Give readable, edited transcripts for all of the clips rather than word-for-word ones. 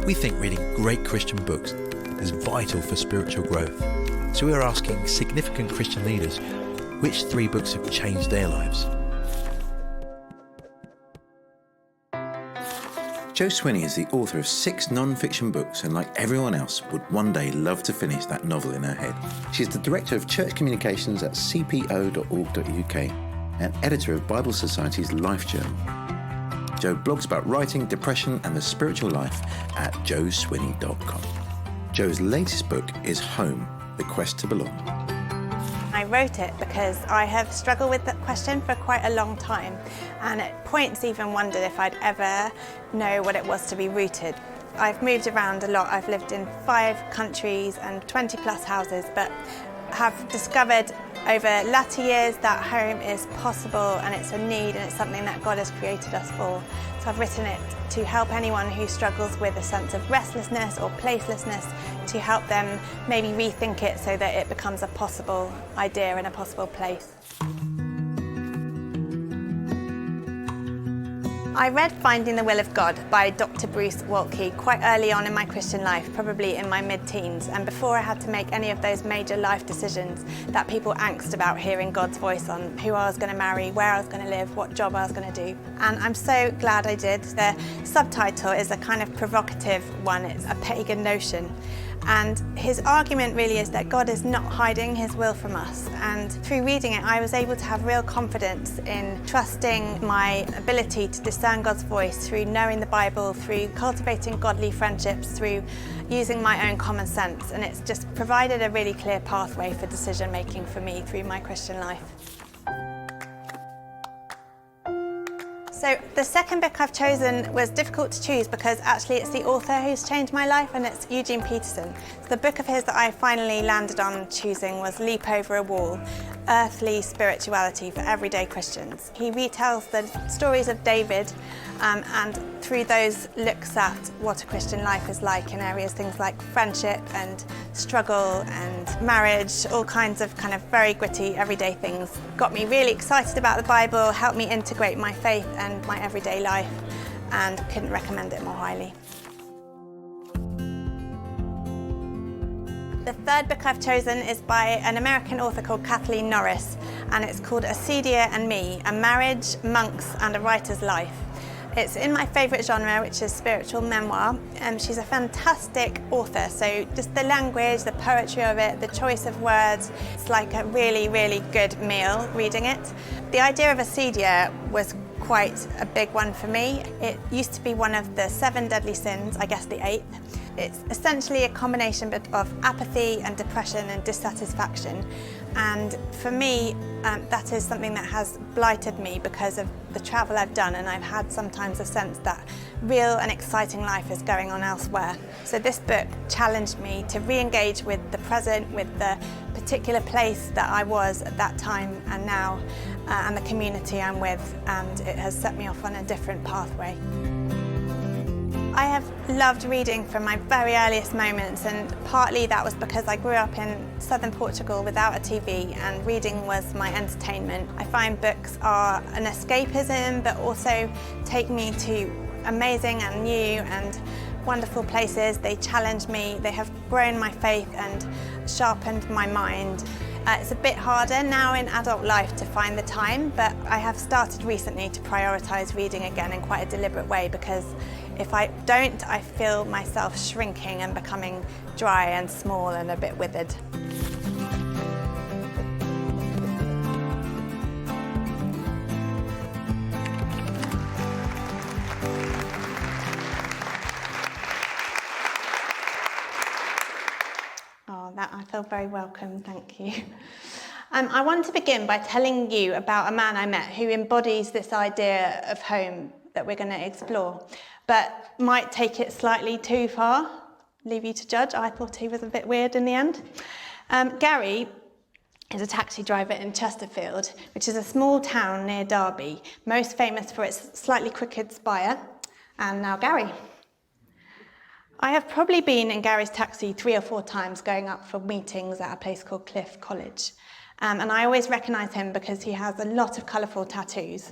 We think reading great Christian books is vital for spiritual growth. So we are asking significant Christian leaders which 3 books have changed their lives. Jo Sweeney is the author of 6 non-fiction books and, like everyone else, would one day love to finish that novel in her head. She's the Director of Church Communications at cpo.org.uk and editor of Bible Society's Life Journal. Jo blogs about writing, depression and the spiritual life at joswinney.com. Jo's latest book is Home, The Quest to Belong. I wrote it because I have struggled with that question for quite a long time, and at points even wondered if I'd ever know what it was to be rooted. I've moved around a lot. I've lived in 5 countries and 20 plus houses, but have discovered over latter years that home is possible and it's a need and it's something that God has created us for. So I've written it to help anyone who struggles with a sense of restlessness or placelessness, to help them maybe rethink it so that it becomes a possible idea and a possible place. I read Finding the Will of God by Dr. Bruce Waltke quite early on in my Christian life, probably in my mid-teens, and before I had to make any of those major life decisions that people angst about hearing God's voice on: who I was going to marry, where I was going to live, what job I was going to do. And I'm so glad I did. The subtitle is a kind of provocative one. It's a pagan notion. And his argument really is that God is not hiding his will from us. And through reading it, I was able to have real confidence in trusting my ability to discern God's voice through knowing the Bible, through cultivating godly friendships, through using my own common sense. And it's just provided a really clear pathway for decision making for me through my Christian life. So the second book I've chosen was difficult to choose because actually it's the author who's changed my life, and it's Eugene Peterson. So the book of his that I finally landed on choosing was Leap Over a Wall: Earthly Spirituality for Everyday Christians. He retells the stories of David and through those looks at what a Christian life is like in areas things like friendship and struggle and marriage, all kinds of kind of very gritty everyday things. Got me really excited about the Bible, helped me integrate my faith and my everyday life, and couldn't recommend it more highly. The third book I've chosen is by an American author called Kathleen Norris, and it's called Acedia and Me: A Marriage, Monks and a Writer's Life. It's in my favourite genre, which is spiritual memoir, and she's a fantastic author. So just the language, the poetry of it, the choice of words, it's like a really, really good meal reading it. The idea of acedia was quite a big one for me. It used to be one of the 7 deadly sins, I guess the 8th. It's essentially a combination of apathy and depression and dissatisfaction. And for me, that is something that has blighted me because of the travel I've done, and I've had sometimes a sense that real and exciting life is going on elsewhere. So this book challenged me to re-engage with the present, with the particular place that I was at that time and now, and the community I'm with, and it has set me off on a different pathway. I have loved reading from my very earliest moments, and partly that was because I grew up in southern Portugal without a TV, and reading was my entertainment. I find books are an escapism, but also take me to amazing and new and wonderful places. They challenge me, they have grown my faith and sharpened my mind. It's a bit harder now in adult life to find the time, but I have started recently to prioritise reading again in quite a deliberate way, because if I don't, I feel myself shrinking and becoming dry and small and a bit withered. I feel very welcome, thank you. I want to begin by telling you about a man I met who embodies this idea of home that we're going to explore, but might take it slightly too far. Leave you to judge. I thought he was a bit weird in the end. Gary is a taxi driver in Chesterfield, which is a small town near Derby, most famous for its slightly crooked spire. And now Gary. I have probably been in Gary's taxi 3 or 4 times going up for meetings at a place called Cliff College. And I always recognise him because he has a lot of colourful tattoos.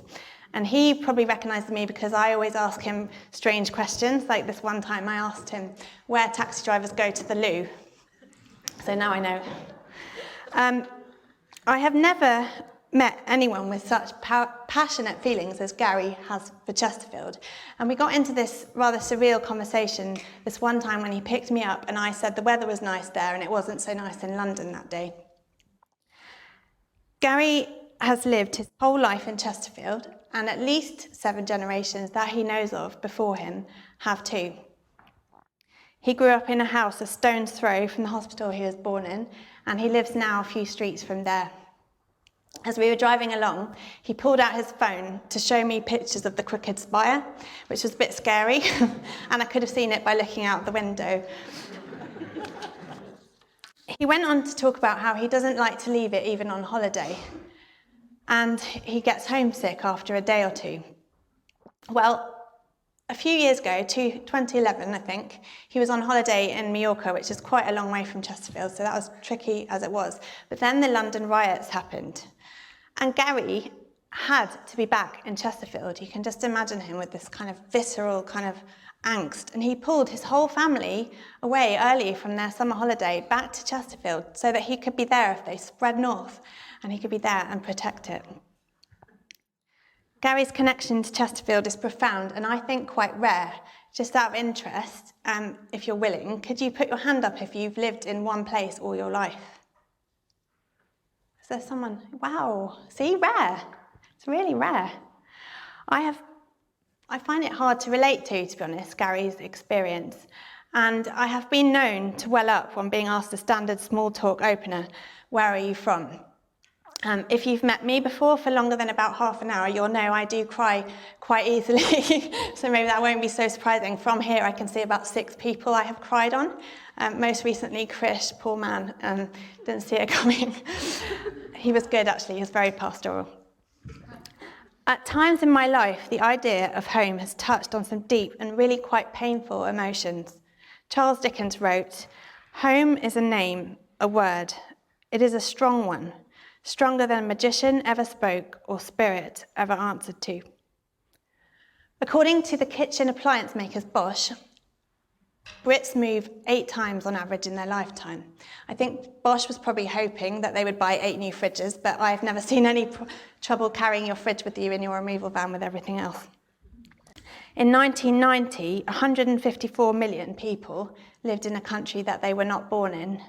And he probably recognised me because I always ask him strange questions. Like this one time I asked him where taxi drivers go to the loo. So now I know. I have never met anyone with such passionate feelings as Gary has for Chesterfield. And we got into this rather surreal conversation this one time when he picked me up and I said the weather was nice there and it wasn't so nice in London that day. Gary has lived his whole life in Chesterfield, and at least 7 generations that he knows of before him have too. He grew up in a house a stone's throw from the hospital he was born in, and he lives now a few streets from there. As we were driving along, he pulled out his phone to show me pictures of the Crooked Spire, which was a bit scary, and I could have seen it by looking out the window. He went on to talk about how he doesn't like to leave it even on holiday, and he gets homesick after a day or two. Well, a few years ago, 2011 I think, he was on holiday in Mallorca, which is quite a long way from Chesterfield, so that was tricky as it was. But then the London riots happened, and Gary had to be back in Chesterfield. You can just imagine him with this kind of visceral kind of angst, and he pulled his whole family away early from their summer holiday back to Chesterfield so that he could be there if they spread north, and he could be there and protect it. Gary's connection to Chesterfield is profound and I think quite rare. Just out of interest, if you're willing, could you put your hand up if you've lived in one place all your life? Is there someone? Wow, see, rare. It's really rare. I find it hard to relate to be honest, Gary's experience. And I have been known to well up when being asked a standard small talk opener, where are you from? If you've met me before for longer than about half an hour, you'll know I do cry quite easily. So maybe that won't be so surprising. From here, I can see about 6 people I have cried on. Most recently, Chris, poor man, didn't see it coming. He was good, actually. He was very pastoral. At times in my life, the idea of home has touched on some deep and really quite painful emotions. Charles Dickens wrote, "Home is a name, a word. It is a strong one. Stronger than magician ever spoke or spirit ever answered to." According to the kitchen appliance makers Bosch, Brits move 8 times on average in their lifetime. I think Bosch was probably hoping that they would buy 8 new fridges, but I've never seen any trouble carrying your fridge with you in your removal van with everything else. In 1990, 154 million people lived in a country that they were not born in.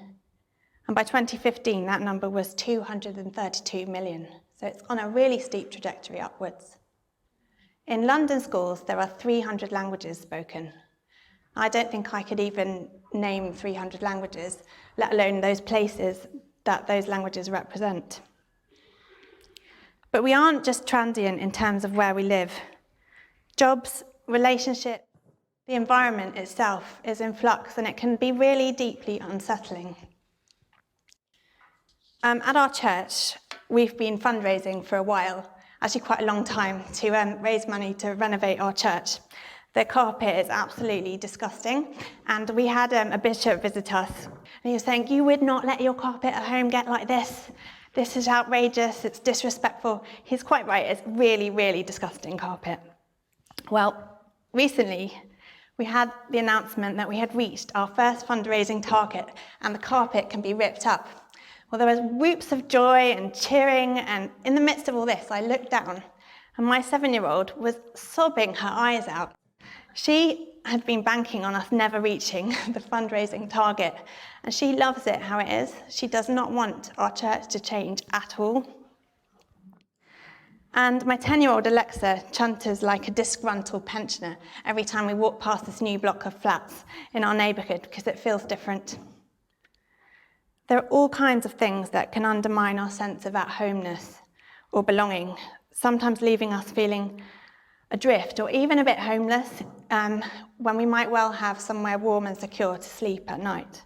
And by 2015, that number was 232 million. So it's on a really steep trajectory upwards. In London schools, there are 300 languages spoken. I don't think I could even name 300 languages, let alone those places that those languages represent. But we aren't just transient in terms of where we live. Jobs, relationships, the environment itself is in flux, and it can be really deeply unsettling. At our church, we've been fundraising for a while, actually quite a long time, to raise money to renovate our church. The carpet is absolutely disgusting, and we had a bishop visit us, and he was saying, "You would not let your carpet at home get like this. This is outrageous, it's disrespectful." He's quite right, it's really, really disgusting carpet. Well, recently, we had the announcement that we had reached our first fundraising target, and the carpet can be ripped up. Well, there was whoops of joy and cheering, and in the midst of all this, I looked down, and my 7-year-old was sobbing her eyes out. She had been banking on us never reaching the fundraising target, and she loves it how it is. She does not want our church to change at all. And my 10-year-old Alexa chunters like a disgruntled pensioner every time we walk past this new block of flats in our neighbourhood because it feels different. There are all kinds of things that can undermine our sense of at-homeness or belonging, sometimes leaving us feeling adrift or even a bit homeless when we might well have somewhere warm and secure to sleep at night.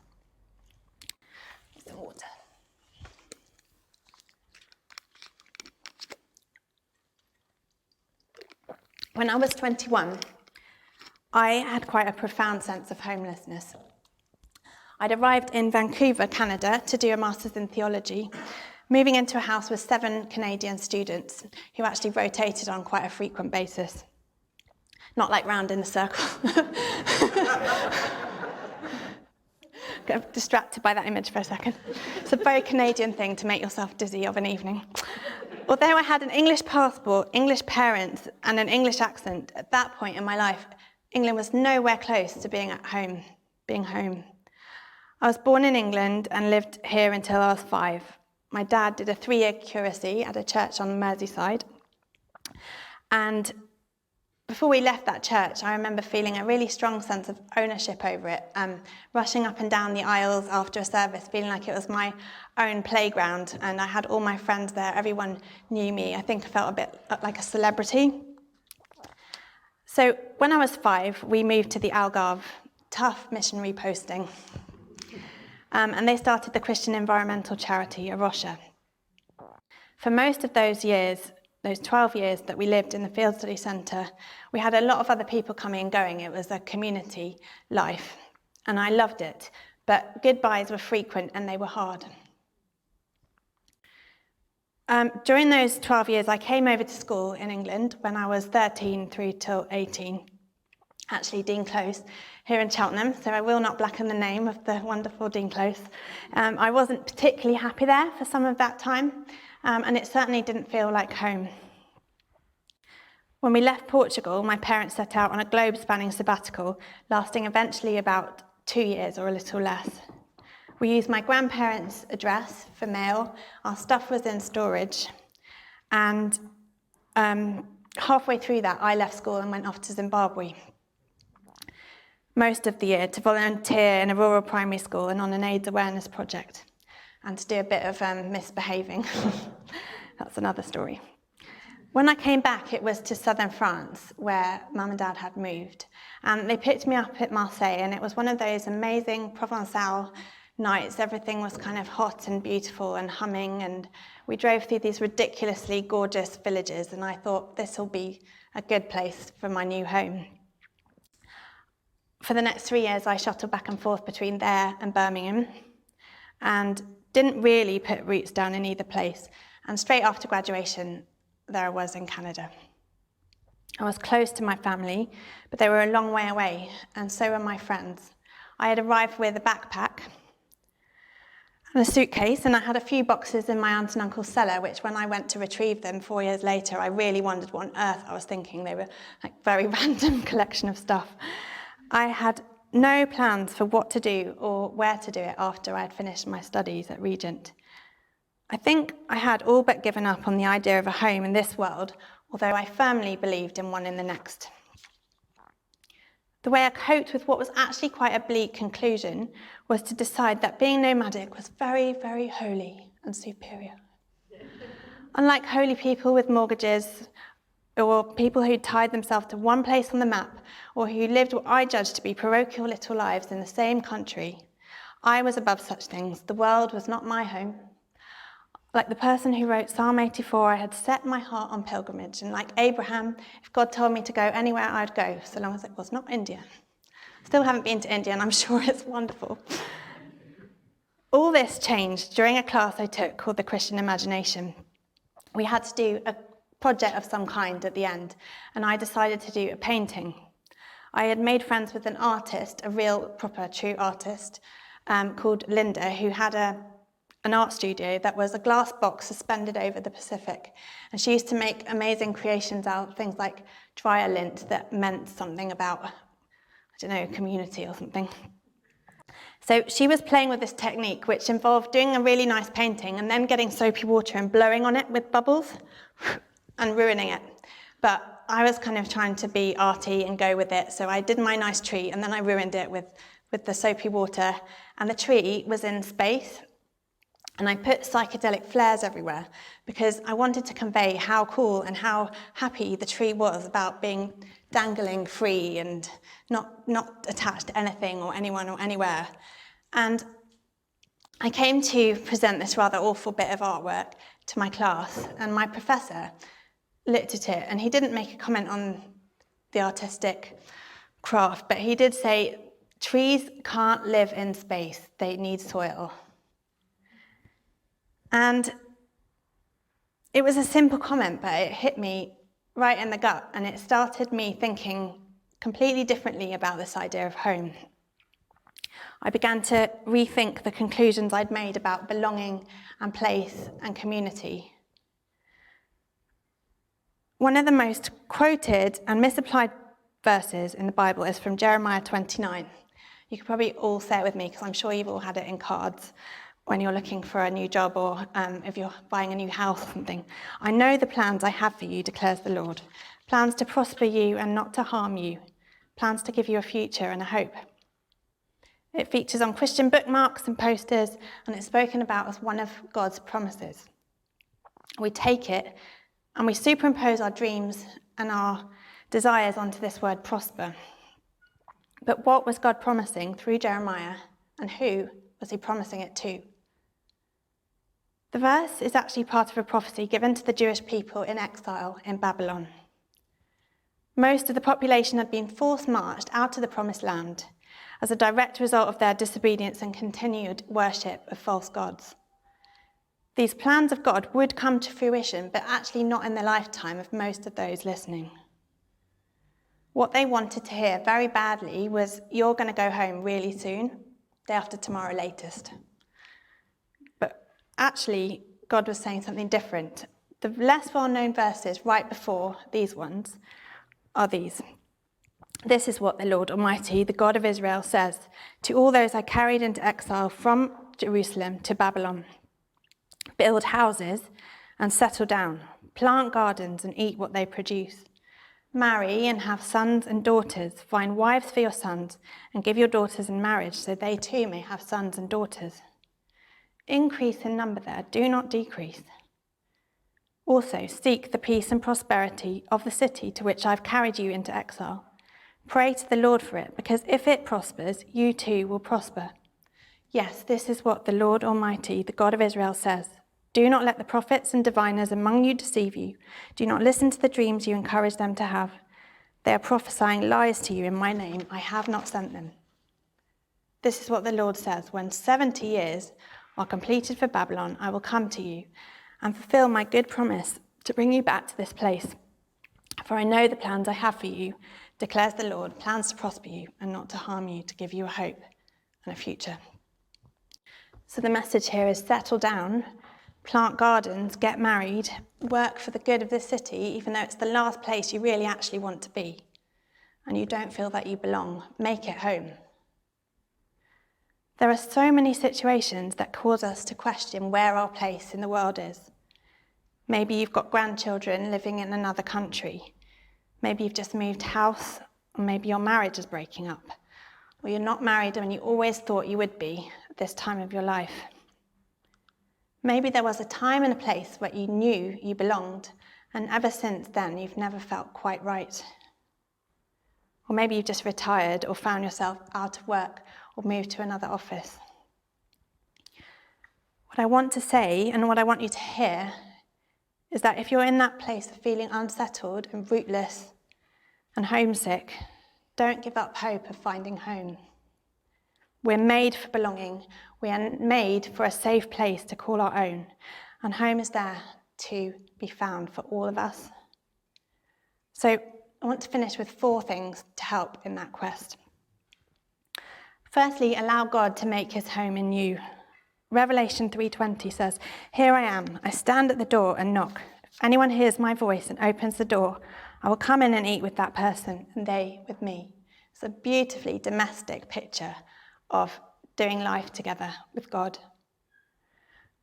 Some water. When I was 21, I had quite a profound sense of homelessness. I'd arrived in Vancouver, Canada, to do a master's in theology, moving into a house with 7 Canadian students who actually rotated on quite a frequent basis. Not like round in a circle. Got distracted by that image for a second. It's a very Canadian thing to make yourself dizzy of an evening. Although I had an English passport, English parents, and an English accent, at that point in my life, England was nowhere close to being home. I was born in England and lived here until I was 5. My dad did a 3-year curacy at a church on Merseyside. And before we left that church, I remember feeling a really strong sense of ownership over it, rushing up and down the aisles after a service, feeling like it was my own playground, and I had all my friends there. Everyone knew me. I think I felt a bit like a celebrity. So when I was 5, we moved to the Algarve, tough missionary posting, and they started the Christian environmental charity, Arosha. For most of those years, those 12 years that we lived in the Field Study Centre, we had a lot of other people coming and going. It was a community life, and I loved it. But goodbyes were frequent and they were hard. During those 12 years, I came over to school in England when I was 13 through till 18, actually Dean Close, here in Cheltenham, so I will not blacken the name of the wonderful Dean Close. I wasn't particularly happy there for some of that time. And it certainly didn't feel like home. When we left Portugal, my parents set out on a globe-spanning sabbatical, lasting eventually about 2 years or a little less. We used my grandparents' address for mail, our stuff was in storage, and halfway through that, I left school and went off to Zimbabwe. Most of the year to volunteer in a rural primary school and on an AIDS awareness project, and to do a bit of misbehaving. That's another story. When I came back, it was to southern France, where Mum and Dad had moved. And they picked me up at Marseille, and it was one of those amazing Provençal nights. Everything was kind of hot and beautiful and humming, and we drove through these ridiculously gorgeous villages, and I thought, this will be a good place for my new home. For the next 3 years, I shuttled back and forth between there and Birmingham, and didn't really put roots down in either place. And straight after graduation, there I was in Canada. I was close to my family, but they were a long way away, and so were my friends. I had arrived with a backpack and a suitcase, and I had a few boxes in my aunt and uncle's cellar, which when I went to retrieve them 4 years later, I really wondered what on earth I was thinking. They were like very random collection of stuff. I had no plans for what to do or where to do it after I'd finished my studies at Regent. I think I had all but given up on the idea of a home in this world, although I firmly believed in one in the next. The way I coped with what was actually quite a bleak conclusion was to decide that being nomadic was very, very holy and superior. Unlike holy people with mortgages, or people who tied themselves to one place on the map, or who lived what I judged to be parochial little lives in the same country, I was above such things. The world was not my home. Like the person who wrote Psalm 84, I had set my heart on pilgrimage, and like Abraham, if God told me to go anywhere, I'd go, so long as it was not India. Still haven't been to India, and I'm sure it's wonderful. All this changed during a class I took called the Christian Imagination. We had to do a project of some kind at the end, and I decided to do a painting. I had made friends with an artist, a real, proper, true artist, called Linda, who had an art studio that was a glass box suspended over the Pacific. And she used to make amazing creations out of things like dryer lint that meant something about, I don't know, community or something. So she was playing with this technique, which involved doing a really nice painting and then getting soapy water and blowing on it with bubbles and ruining it. But I was kind of trying to be arty and go with it, so I did my nice tree and then I ruined it with the soapy water, and the tree was in space. And I put psychedelic flares everywhere because I wanted to convey how cool and how happy the tree was about being dangling free and not attached to anything or anyone or anywhere. And I came to present this rather awful bit of artwork to my class, and my professor looked at it, and he didn't make a comment on the artistic craft, but he did say, trees can't live in space, they need soil. And It was a simple comment, but it hit me right in the gut, and it started me thinking completely differently about this idea of home. I began to rethink the conclusions I'd made about belonging and place and community. One of the most quoted and misapplied verses in the Bible is from Jeremiah 29. You could probably all say it with me because I'm sure you've all had it in cards when you're looking for a new job or if you're buying a new house or something. I know the plans I have for you, declares the Lord. Plans to prosper you and not to harm you. Plans to give you a future and a hope. It features on Christian bookmarks and posters, and it's spoken about as one of God's promises. We take it and we superimpose our dreams and our desires onto this word prosper. But what was God promising through Jeremiah, and who was he promising it to? The verse is actually part of a prophecy given to the Jewish people in exile in Babylon. Most of the population had been forced marched out of the promised land as a direct result of their disobedience and continued worship of false gods. These plans of God would come to fruition, but actually not in the lifetime of most of those listening. What they wanted to hear very badly was, "You're going to go home really soon, day after tomorrow latest." But actually, God was saying something different. The less well-known verses right before these ones are these. "This is what the Lord Almighty, the God of Israel, says to all those I carried into exile from Jerusalem to Babylon. Build houses and settle down. Plant gardens and eat what they produce. Marry and have sons and daughters. Find wives for your sons and give your daughters in marriage so they too may have sons and daughters. Increase in number there, do not decrease. Also seek the peace and prosperity of the city to which I've carried you into exile. Pray to the Lord for it, because if it prospers, you too will prosper. Yes, this is what the Lord Almighty, the God of Israel, says. Do not let the prophets and diviners among you deceive you. Do not listen to the dreams you encourage them to have. They are prophesying lies to you in my name. I have not sent them. This is what the Lord says. When 70 years are completed for Babylon, I will come to you and fulfill my good promise to bring you back to this place. For I know the plans I have for you, declares the Lord, plans to prosper you and not to harm you, to give you a hope and a future." So the message here is settle down, plant gardens, get married, work for the good of the city, even though it's the last place you really actually want to be, and you don't feel that you belong. Make it home. There are so many situations that cause us to question where our place in the world is. Maybe you've got grandchildren living in another country. Maybe you've just moved house, or maybe your marriage is breaking up, or you're not married when you always thought you would be at this time of your life. Maybe there was a time and a place where you knew you belonged, and ever since then you've never felt quite right. Or maybe you've just retired or found yourself out of work or moved to another office. What I want to say and what I want you to hear is that if you're in that place of feeling unsettled and rootless and homesick, don't give up hope of finding home. We're made for belonging. We are made for a safe place to call our own, and home is there to be found for all of us. So I want to finish with 4 things to help in that quest. Firstly, allow God to make his home in you. Revelation 3:20 says, "Here I am, I stand at the door and knock. If anyone hears my voice and opens the door, I will come in and eat with that person and they with me." It's a beautifully domestic picture of doing life together with God.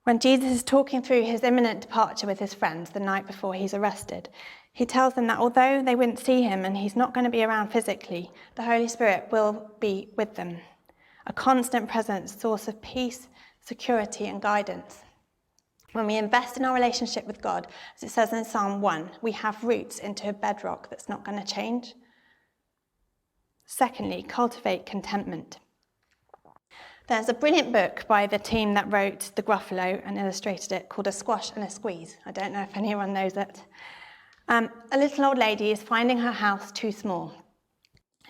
When Jesus is talking through his imminent departure with his friends the night before he's arrested, he tells them that although they wouldn't see him and he's not going to be around physically, the Holy Spirit will be with them, a constant presence, source of peace, security and guidance. When we invest in our relationship with God, as it says in Psalm 1, we have roots into a bedrock that's not going to change. Secondly, cultivate contentment. There's a brilliant book by the team that wrote The Gruffalo and illustrated it called A Squash and a Squeeze. I don't know if anyone knows it. A little old lady is finding her house too small.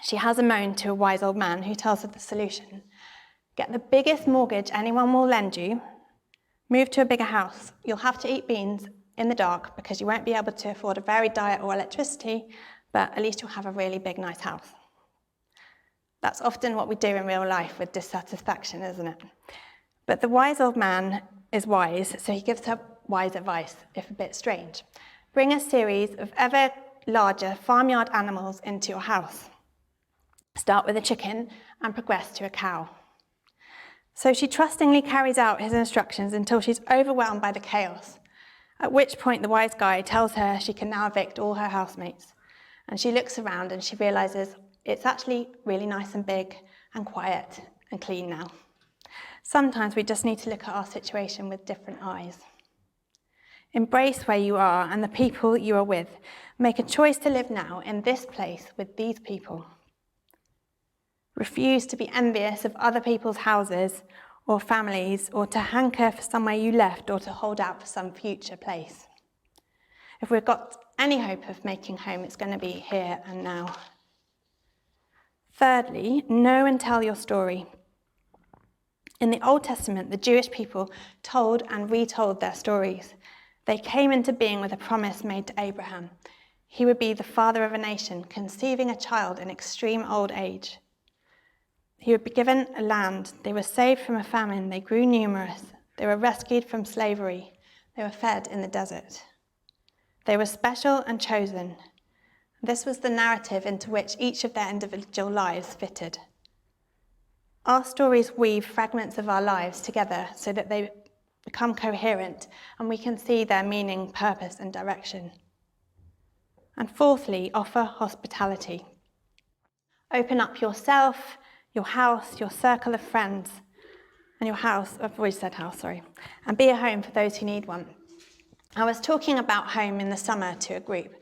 She has a moan to a wise old man who tells her the solution. Get the biggest mortgage anyone will lend you. Move to a bigger house. You'll have to eat beans in the dark because you won't be able to afford a varied diet or electricity, but at least you'll have a really big, nice house. That's often what we do in real life with dissatisfaction, isn't it? But the wise old man is wise, so he gives her wise advice, if a bit strange. Bring a series of ever larger farmyard animals into your house. Start with a chicken and progress to a cow. So she trustingly carries out his instructions until she's overwhelmed by the chaos, at which point the wise guy tells her she can now evict all her housemates. And she looks around and she realises it's actually really nice and big and quiet and clean now. Sometimes we just need to look at our situation with different eyes. Embrace where you are and the people you are with. Make a choice to live now in this place with these people. Refuse to be envious of other people's houses or families, or to hanker for somewhere you left, or to hold out for some future place. If we've got any hope of making home, it's going to be here and now. Thirdly, know and tell your story. In the Old Testament, the Jewish people told and retold their stories. They came into being with a promise made to Abraham. He would be the father of a nation, conceiving a child in extreme old age. He would be given a land. They were saved from a famine. They grew numerous. They were rescued from slavery. They were fed in the desert. They were special and chosen. This was the narrative into which each of their individual lives fitted. Our stories weave fragments of our lives together so that they become coherent and we can see their meaning, purpose, and direction. And fourthly, offer hospitality. Open up yourself, your house, your circle of friends, and your house, I've always said house, sorry, and be a home for those who need one. I was talking about home in the summer to a group,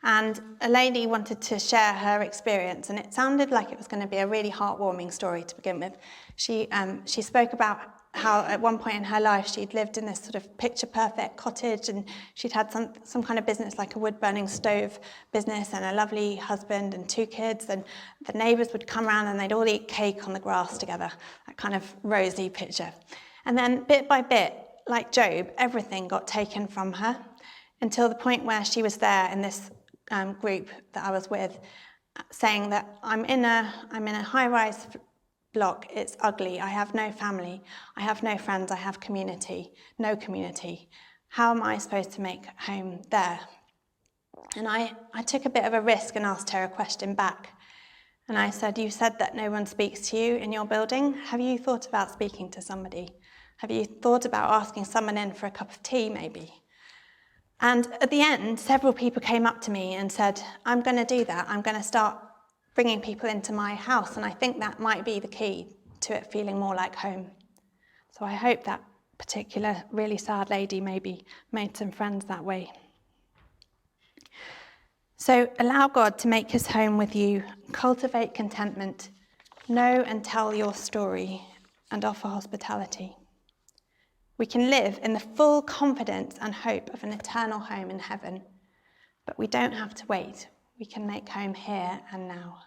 and a lady wanted to share her experience, and it sounded like it was going to be a really heartwarming story to begin with. She spoke about how at one point in her life she'd lived in this sort of picture-perfect cottage, and she'd had some kind of business like a wood-burning stove business and a lovely husband and 2 kids, and the neighbours would come around and they'd all eat cake on the grass together, that kind of rosy picture. And then bit by bit, like Job, everything got taken from her until the point where she was there in this group that I was with, saying that I'm in a high-rise block, it's ugly, I have no family, I have no friends, I have no community. How am I supposed to make home there? And I took a bit of a risk and asked her a question back. And I said, you said that no one speaks to you in your building. Have you thought about speaking to somebody? Have you thought about asking someone in for a cup of tea maybe? And at the end, several people came up to me and said, I'm going to do that. I'm going to start bringing people into my house, and I think that might be the key to it feeling more like home. So I hope that particular really sad lady maybe made some friends that way. So allow God to make his home with you, cultivate contentment, know and tell your story, and offer hospitality. We can live in the full confidence and hope of an eternal home in heaven, but we don't have to wait. We can make home here and now.